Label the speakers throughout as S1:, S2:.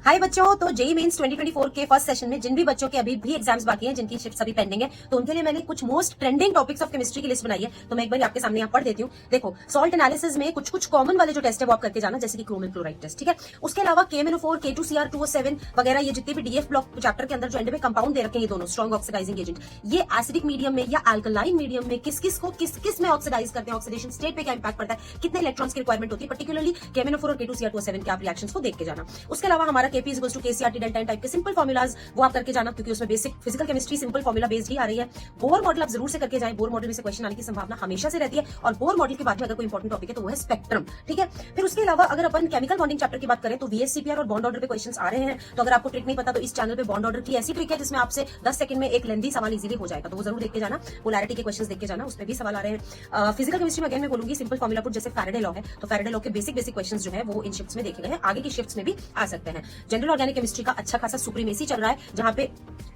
S1: हाय बच्चों, तो JEE mains 2024 के फर्स्ट सेशन में जिन भी बच्चों के अभी भी एग्जाम्स बाकी हैं, जिनकी शिफ्ट अभी पेंडिंग है, तो उनके लिए मैंने कुछ most trending topics of chemistry की लिस्ट बनाई है। तो मैं एक बार आपके सामने यहाँ पढ़ देती हूँ। देखो, सॉल्ट एनालिसिस में कुछ कुछ कॉमन वाले जो टेस्ट है वो आप करके जाना, जैसे कि क्रोमिक क्लोराइड टेस्ट, ठीक है। उसके अलावा KMnO4, K2Cr2O7 वगैरह ये जितने भी डीएफ ब्लॉक चैप्टर के अंदर जो एंड में कंपाउंड दे रखे हैं, ये दोनों स्ट्रॉन्ग ऑक्सीडाइजिंग एजेंट, ये एसिडिक मीडियम में या अल्कलाइन मीडियम में किस किस को किस में ऑक्सीडाइज करते हैं, ऑक्सीडेशन स्टेट पे क्या इंपैक्ट पड़ता है, कितने इलेक्ट्रॉन्स की रिक्वायरमेंट होती है, पर्टिकुलरली KMnO4 और K2Cr2O7 के आप रिएक्शंस को देख के जाना। उसके अलावा हमारा KP = KCRT डेल्टा टाइप के सिंपल फॉर्मुलाज वो आप करके जाना, क्योंकि उसमें basic physical chemistry simple formula based ही आ रही है। बोर मॉडल आप जरूर से करके जाए, बोर मॉडल में से क्वेश्चन आने की संभावना हमेशा से रहती है। और बोर मॉडल के बाद में अगर कोई इंपॉर्टेंट टॉपिक है तो वो है स्पेक्ट्रम, ठीक है। फिर उसके अलावा अगर अपन केमिकल बॉन्डिंग चैप्टर की बात करें तो VSCPR और बॉन्ड ऑर्डर पे क्वेश्चंस आ रहे हैं। तो अगर आपको ट्रिक नहीं पता तो इस चैनल पे बॉन्ड ऑर्डर की ऐसी ट्रिक है जिसमें आपसे 10 सेकंड में एक लेंथी सवाल इजीली हो जाएगा, तो वो जरूर देख के जाना। पोलैरिटी के क्वेश्चंस देख के जाना, उसमें भी सवाल आ रहे हैं। फिजिकल केमिस्ट्री में अगेन मैं बोलूंगी सिंपल फॉर्मुला पुट, जैसे फैराडे लॉ है, तो फैराडे लॉ के बेसिक क्वेश्चंस जो है वो इन शिफ्ट्स में देखे गए हैं, आगे की शिफ्ट्स में भी आ सकते हैं। जनरल ऑर्गेनिक केमिस्ट्री का अच्छा खासा सुप्रीमेसी चल रहा है, जहां पे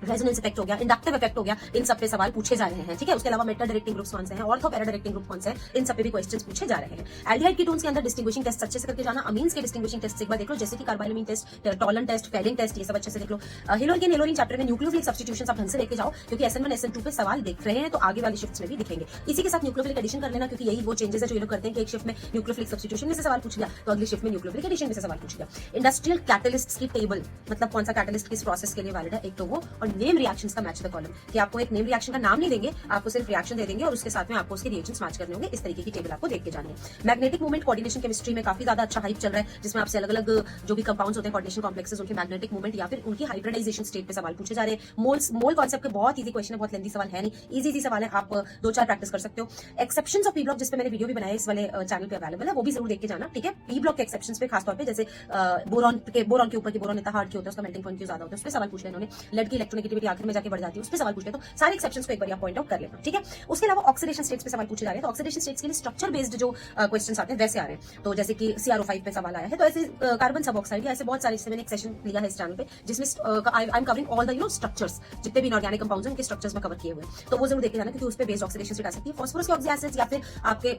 S1: रेजोनेंस इफेक्ट हो गया, इंडक्टिव इफेक्ट हो गया, इन सब पे सवाल पूछे जा रहे हैं, ठीक है। उसके अलावा मेटल डायरेक्टिंग ग्रुप्स कौन से हैं, ऑर्थो पैरा डायरेक्टिंग ग्रुप कौन से हैं, इन सब पे भी क्वेश्चंस पूछे जा रहे हैं। एल्डिहाइड कीटोन्स के अंदर डिस्टिंग्विशिंग टेस्ट अच्छे से करके जाना, अमीन्स के डिस्टिंग्विशिंग टेस्ट एक बार देख लो, जैसे कि carbylamine test, Tollens test, Fehling test, ये सब अच्छे से देख लो। हेलोरिन चैप्टर में न्यूक्लियोफिलिक सब्स्टिट्यूशंस आप ढंग से लेके जाओ, क्योंकि SN1 SN2 पे सवाल देख रहे हैं, तो आगे वाली शिफ्ट्स में भी दिखेंगे। इसी के साथ न्यूक्लियोफिलिक एडिशन कर लेना, क्योंकि यही वो चेंजेस है जो ये लोग करते हैं कि एक शिफ्ट में न्यूक्लियोफिलिक सब्स्टिट्यूशन में से सवाल पूछ लिया तो अगली शिफ्ट में न्यूक्लियोफिलिक एडिशन में से सवाल पूछ लिया। इंडस्ट्रियल कैटलिस्ट्स की टेबल, मतलब कौन सा कैटलिस्ट किस प्रोसेस के लिए वैलिड है, एक तो वो, और नेम रिएक्शंस का मैच द कॉलम, कि आपको एक नेम रिएक्शन का नाम नहीं देंगे, आपको सिर्फ रिएक्शन दे देंगे और उसके साथ में आपको उसके रिएक्शंस मैच करने होंगे। इस तरीके की टेबल आपको देख के जानी है। मैग्नेटिक मूवमेंट कोऑर्डिनेशन केमिस्ट्री में काफी ज्यादा अच्छा हाइप चल रहा है, जिसमें आपसे अलग अलग जो भी कंपाउंड्स होते हैं, कोऑर्डिनेशन कॉम्प्लेक्सेस, उनके मैग्नेटिक मूवमेंट या फिर उनकी हाइब्रिडाइजेशन स्टेट पे सवाल पूछे जा रहे हैं। मोल कॉन्सेप्ट के बहुत इजी क्वेश्चन है, बहुत लेंथी सवाल है नहीं, इजी सवाल है, आप 2-4 प्रैक्टिस कर सकते हो। एक्सेप्शंस ऑफ पी ब्लॉक, जिस पे मैंने वीडियो भी बनाया, इस वाले चैनल पे अवेलेबल है, वो भी जरूर देख के जाना, ठीक है। पी ब्लॉक के एक्सेप्शंस पे खासतौर पे, जैसे बोरॉन के ऊपर कि बोरॉन इतना हार्ड क्यों होता है, उसका मेल्टिंग पॉइंट क्यों ज्यादा होता है, उस पे सवाल पूछ लिया इन्होंने। लेड की इलेक्ट्रोनेगेटिविटी आखिर में जाके बढ़ जाती है, उस पे सवाल पूछ लिया। तो सारे एक्सेप्शंस को एक बार आप पॉइंट आउट कर लेना, ठीक है। उसके अलावा ऑक्सीडेशन स्टेट्स पे सवाल पूछे जा रहे हैं, तो ऑक्सीडेशन स्टेट्स के लिए स्ट्रक्चर बेस्ड जो क्वेश्चंस आते हैं वैसे आ रहे हैं। तो जैसे कि CrO5 पे सवाल आया है, तो ऐसे कार्बन सब ऑक्साइड या ऐसे बहुत सारे, मैंने एक सेशन लिया है इस चैनल पे जिसमें I am covering all the structures, जितने भी इनऑर्गेनिक कंपाउंड्स हैं उनके स्ट्रक्चर्स में कवर किए हुए हैं, तो वो जरूर देख के जाना, क्योंकि उस पे बेस्ड ऑक्सीडेशन स्टेट आ सकती है। फास्फोरस के ऑक्सी एसिड्स या फिर आपके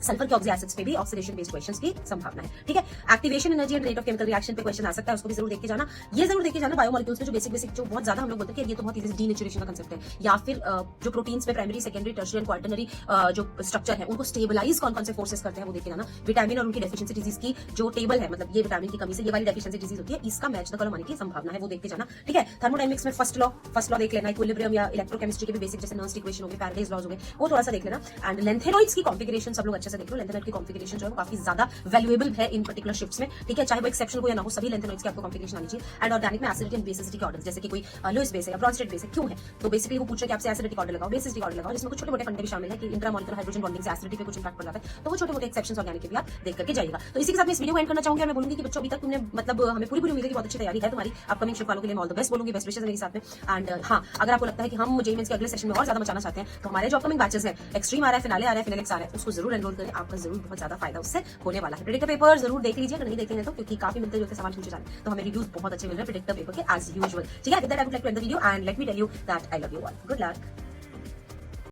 S1: सल्फर के ऑक्सी एसिड्स पे भी ऑक्सीडेशन बेस्ड क्वेश्चंस की संभावना है, ठीक है। Activation energy and rate of chemical reaction पे क्वेश्चन आ सकता है, उसको भी जरूर देख के जाना। ये जरूर देख के जाना बायोमोलिक्यूल्स में जो बेसिक जो बहुत ज्यादा हम लोग बोलते हैं कि ये तो बहुत इजी डीनेचुरेशन का कांसेप्ट है, या फिर जो प्रोटीन्स में primary, secondary, tertiary and quaternary जो स्ट्रक्चर है, उनको स्टेबलाइज कौन कौन से फोर्सेस करते हैं वो देख के जाना। विटामिन और उनकी डेफिशिएंसी डिजीज की जो टेबल है, मतलब ये विटामिन की कमी से ये वाली डेफिशिएंसी डिजीज होती है, इसका मैच द कॉलम आने की संभावना है, वो देख के जाना, ठीक है। थर्मोडायनामिक्स में फर्स्ट लॉ देख लेना, इक्विलिब्रियम या इलेक्ट्रोकेमिस्ट्री के भी बेसिक जैसे नर्स्ट इक्वेशन हो गए, फैराडेज लॉज हो गए, वो थोड़ा सा देख लेना। एंड लेंथेनॉइड्स की कॉन्फिगरेशन सब लोग अच्छे से देख लो, लेंथेनॉइड की कॉन्फिगरेशन जो है काफी ज्यादा वैल्यूएबल है इन पर्टिकुलर शिफ्ट्स में, ठीक है। चाहे वो एक्सेप्शन हो या ना हो, सभी लेंथेनॉइड्स की आपको कॉन्फिगरेशन आनी चाहिए। एंड ऑर्गेनिक में एसिडिटी एंड बेसिसिटी के ऑर्डर, जैसे कि कोई लुईस बेस है या ब्रॉन्स्टेड बेस है, क्यों है, तो बेसिकली वो पूछ रहे हैं कि आपसे एसिडिटी ऑर्डर लगाओ, बेसिसिटी ऑर्डर लगाओ, जिसमें कुछ छोटे मोटे फंडे भी शामिल है कि इंट्रामॉलिक्यूलर हाइड्रोजन बॉन्डिंग से एसिडिटी पे कुछ इंपैक्ट पड़ जाता है, तो वो छोटे मोटे एक्सेप्शंस ऑर्गेनिक के भी आप देख करके जाइएगा। तो इसी के साथ मैं इस वीडियो को एंड करना चाहूंगी और मैं बोलूंगी कि बच्चों अभी तक तुमने मतलब हमें पूरी उम्मीद है कि बहुत अच्छी तैयारी है तुम्हारी अपकमिंग शिफ्ट वालों के लिए। ऑल द बेस्ट बोलूंगी, बेस्ट विशेस मेरे साथ में। एंड हाँ, अगर आपको लगता है कि हम जेईई मेंस के अगले सेशन में और ज्यादा मचाना चाहते हैं, तो हमारे जो अपकमिंग बैचेस हैं, एक्सट्रीम आ रहा है, फिनाले आ रहा है, फिनालेक्स आ रहा है, उसको जरूर एनरोल करें, आपका जरूर बहुत ज्यादा फायदा उससे होने वाला है। प्रेडिक्टर पेपर जरूर देख लीजिए, अगर नहीं देखेंगे तो, क्योंकि काफी मिलते जुलते सवाल पूछे जा रहे हैं, तो हमें रिव्यूज बहुत अच्छे मिल रहे हैं प्रेडिक्टर पेपर के एज यूजुअल, ठीक है। With that I would like to end the video and let me tell you that I love you all. Good luck.